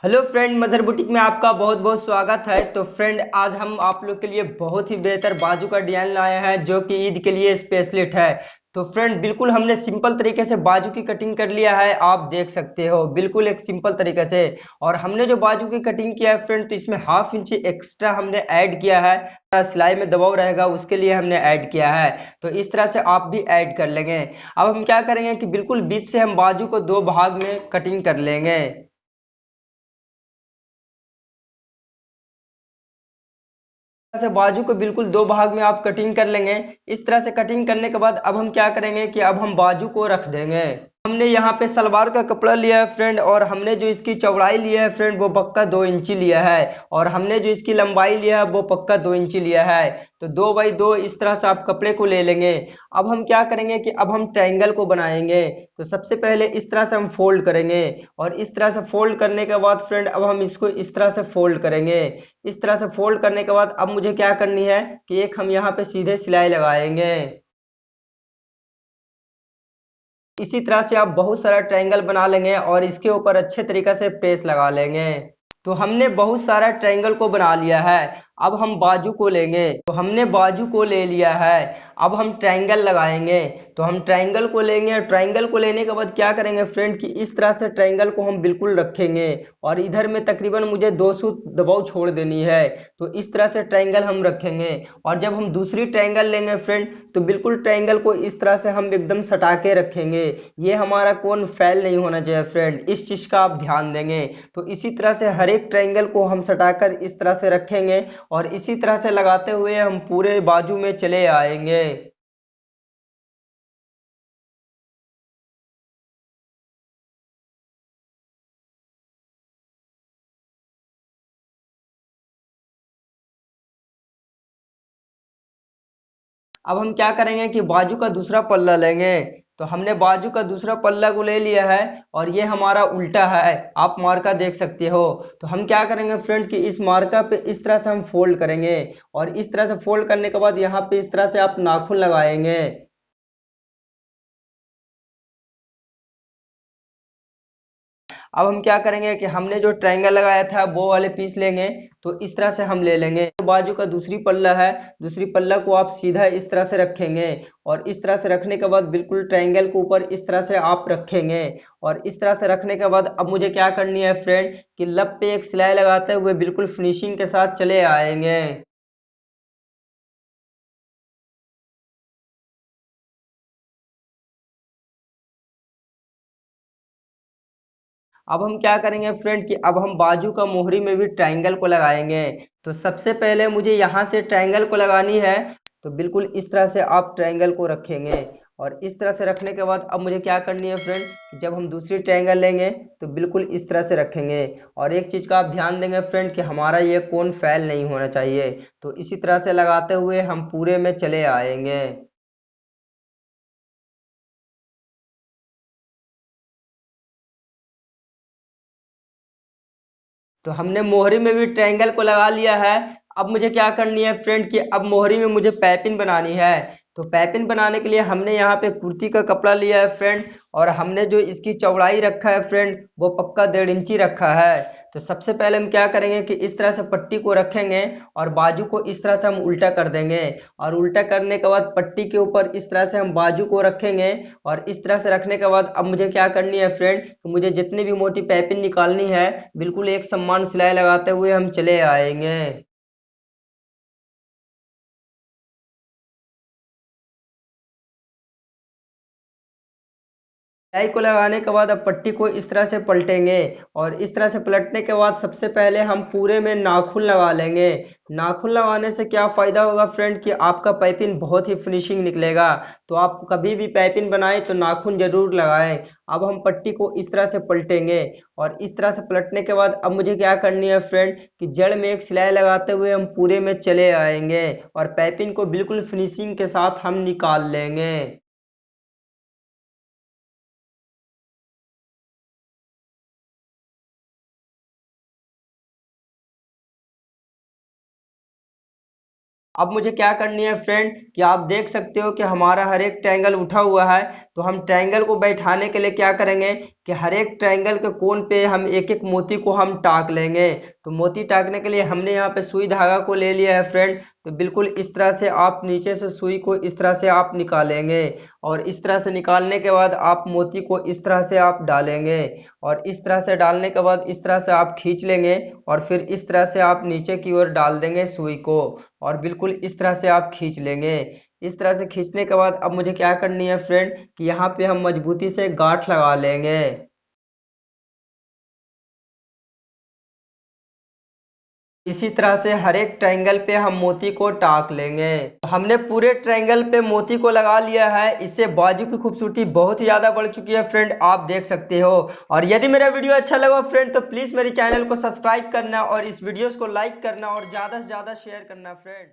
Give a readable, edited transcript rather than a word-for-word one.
Hello friend, mother boutique में आपका बहुत बहुत स्वागत है। तो फ्रेंड, आज हम आप लोग के लिए बहुत ही बेहतर बाजू का डिजाइन लाए हैं जो कि ईद के लिए स्पेशलिस्ट है। तो फ्रेंड, बिल्कुल हमने सिंपल तरीके से बाजू की कटिंग कर लिया है, आप देख सकते हो बिल्कुल एक सिंपल तरीके से। और हमने जो बाजू की कटिंग किया है फ्रेंड, तो इसमें हाफ इंच एक्स्ट्रा हमने ऐड किया है। सिलाई में दबाव रहेगा उसके लिए हमने ऐड किया है। तो इस तरह से आप भी ऐड कर लेंगे। अब हम क्या करेंगे कि बिल्कुल बीच से हम बाजू को दो भाग में कटिंग कर लेंगे। से बाजू को बिल्कुल दो भाग में आप कटिंग कर लेंगे। इस तरह से कटिंग करने के बाद अब हम क्या करेंगे कि अब हम बाजू को रख देंगे। हमने यहाँ पे सलवार का कपड़ा लिया है फ्रेंड, और हमने जो इसकी चौड़ाई लिया है फ्रेंड वो पक्का 2 इंची लिया है। और हमने जो इसकी लंबाई लिया है वो पक्का 2 इंची लिया है। तो 2 बाई 2 इस तरह से आप कपड़े को ले लेंगे। अब हम क्या करेंगे कि अब हम ट्रायंगल को बनाएंगे। तो सबसे पहले इस तरह से हम फोल्ड करेंगे। और इस तरह से फोल्ड करने के बाद फ्रेंड अब हम इसको इस तरह से फोल्ड करेंगे। इस तरह से फोल्ड करने के बाद अब मुझे क्या करनी है कि एक हम यहाँ पे सीधे सिलाई लगाएंगे। इसी तरह से आप बहुत सारा ट्रायंगल बना लेंगे और इसके ऊपर अच्छे तरीके से प्रेस लगा लेंगे। तो हमने बहुत सारा ट्रायंगल को बना लिया है। अब हम बाजू को लेंगे। तो हमने बाजू को ले लिया है। अब हम ट्रायंगल लगाएंगे। तो हम ट्रायंगल को लेंगे। ट्रायंगल को लेने के बाद क्या करेंगे फ्रेंड कि इस तरह से ट्रायंगल को हम बिल्कुल रखेंगे। और इधर में तकरीबन मुझे 2 सूत दबाव छोड़ देनी है। तो इस तरह से ट्रायंगल हम रखेंगे। और जब हम दूसरी ट्रायंगल लेंगे फ्रेंड, तो बिल्कुल ट्रायंगल को इस तरह से हम एकदम सटा के रखेंगे। ये हमारा कोन फैल नहीं होना चाहिए फ्रेंड, इस चीज का आप ध्यान देंगे। तो इसी तरह से हर एक ट्रायंगल को हम सटाकर इस तरह से रखेंगे। और इसी तरह से लगाते हुए हम पूरे बाजू में चले आएंगे। अब हम क्या करेंगे कि बाजू का दूसरा पल्ला लेंगे। तो हमने बाजू का दूसरा पल्ला को ले लिया है। और ये हमारा उल्टा है, आप मार्का देख सकते हो। तो हम क्या करेंगे फ्रेंड कि इस मार्का पे इस तरह से हम फोल्ड करेंगे। और इस तरह से फोल्ड करने के बाद यहाँ पे इस तरह से आप नाखून लगाएंगे। अब हम क्या करेंगे कि हमने जो ट्रायंगल लगाया था वो वाले पीस लेंगे। तो इस तरह से हम ले लेंगे। बाजू का दूसरी पल्ला है, दूसरी पल्ला को आप सीधा इस तरह से रखेंगे। और इस तरह से रखने के बाद बिल्कुल ट्रायंगल के ऊपर इस तरह से आप रखेंगे। और इस तरह से रखने के बाद अब मुझे क्या करनी है फ्रेंड कि लब पे एक सिलाई लगाते हुए बिल्कुल फिनिशिंग के साथ चले आएंगे। अब हम क्या करेंगे फ्रेंड कि अब हम बाजू का मोहरी में भी ट्रायंगल को लगाएंगे। तो सबसे पहले मुझे यहाँ से ट्रायंगल को लगानी है। तो बिल्कुल इस तरह से आप ट्रायंगल को रखेंगे। और इस तरह से रखने के बाद अब मुझे क्या करनी है फ्रेंड कि जब हम दूसरी ट्रायंगल लेंगे तो बिल्कुल इस तरह से रखेंगे। और एक चीज़ का आप ध्यान देंगे फ्रेंड कि हमारा ये कोन फैल नहीं होना चाहिए। तो इसी तरह से लगाते हुए हम पूरे में चले आएंगे। तो हमने मोहरी में भी ट्रायंगल को लगा लिया है। अब मुझे क्या करनी है फ्रेंड कि अब मोहरी में मुझे पैपिन बनानी है। तो पैपिन बनाने के लिए हमने यहाँ पे कुर्ती का कपड़ा लिया है फ्रेंड। और हमने जो इसकी चौड़ाई रखा है फ्रेंड वो पक्का 1.5 इंची रखा है। तो सबसे पहले हम क्या करेंगे कि इस तरह से पट्टी को रखेंगे। और बाजू को इस तरह से हम उल्टा कर देंगे। और उल्टा करने के बाद पट्टी के ऊपर इस तरह से हम बाजू को रखेंगे। और इस तरह से रखने के बाद अब मुझे क्या करनी है फ्रेंड कि मुझे जितनी भी मोटी पाइपिंग निकालनी है बिल्कुल एक समान सिलाई लगाते हुए हम चले आएंगे। सिलाई को लगाने के बाद अब पट्टी को इस तरह से पलटेंगे। और इस तरह से पलटने के बाद सबसे पहले हम पूरे में नाखून लगा लेंगे। नाखून लगाने से क्या फ़ायदा होगा फ्रेंड कि आपका पाइपिंग बहुत ही फिनिशिंग निकलेगा। तो आप कभी भी पाइपिंग बनाएं तो नाखून जरूर लगाएं। अब हम पट्टी को इस तरह से पलटेंगे। और इस तरह से पलटने के बाद अब मुझे क्या करनी है फ्रेंड कि जड़ में एक सिलाई लगाते हुए हम पूरे में चले आएंगे। और पाइपिंग को बिल्कुल फिनिशिंग के साथ हम निकाल लेंगे। अब मुझे क्या करनी है फ्रेंड कि आप देख सकते हो कि हमारा हर एक ट्रायंगल उठा हुआ है। तो हम ट्रायंगल को बैठाने के लिए क्या करेंगे कि हर एक ट्रायंगल के कोन पे हम एक एक मोती को हम टाक लेंगे। तो मोती टाकने के लिए हमने यहाँ पे सुई धागा को ले लिया है फ्रेंड। तो बिल्कुल इस तरह से आप नीचे से सुई को इस तरह से आप निकालेंगे और इस तरह से निकालने के बाद आप मोती को इस तरह से आप डालेंगे और इस तरह से डालने के बाद इस तरह से आप खींच लेंगे और फिर इस तरह से आप नीचे की ओर डाल देंगे सुई को और बिल्कुल इस तरह से आप खींच लेंगे। इस तरह से खींचने के बाद अब मुझे क्या करनी है फ्रेंड कि यहाँ पे हम मजबूती से गांठ लगा लेंगे। इसी तरह से हर एक ट्रायंगल पे हम मोती को टाक लेंगे। हमने पूरे ट्रायंगल पे मोती को लगा लिया है। इससे बाजू की खूबसूरती बहुत ही ज्यादा बढ़ चुकी है फ्रेंड, आप देख सकते हो। और यदि मेरा वीडियो अच्छा लगा फ्रेंड तो प्लीज मेरे चैनल को सब्सक्राइब करना और इस वीडियोस को लाइक करना और ज्यादा से ज्यादा शेयर करना फ्रेंड।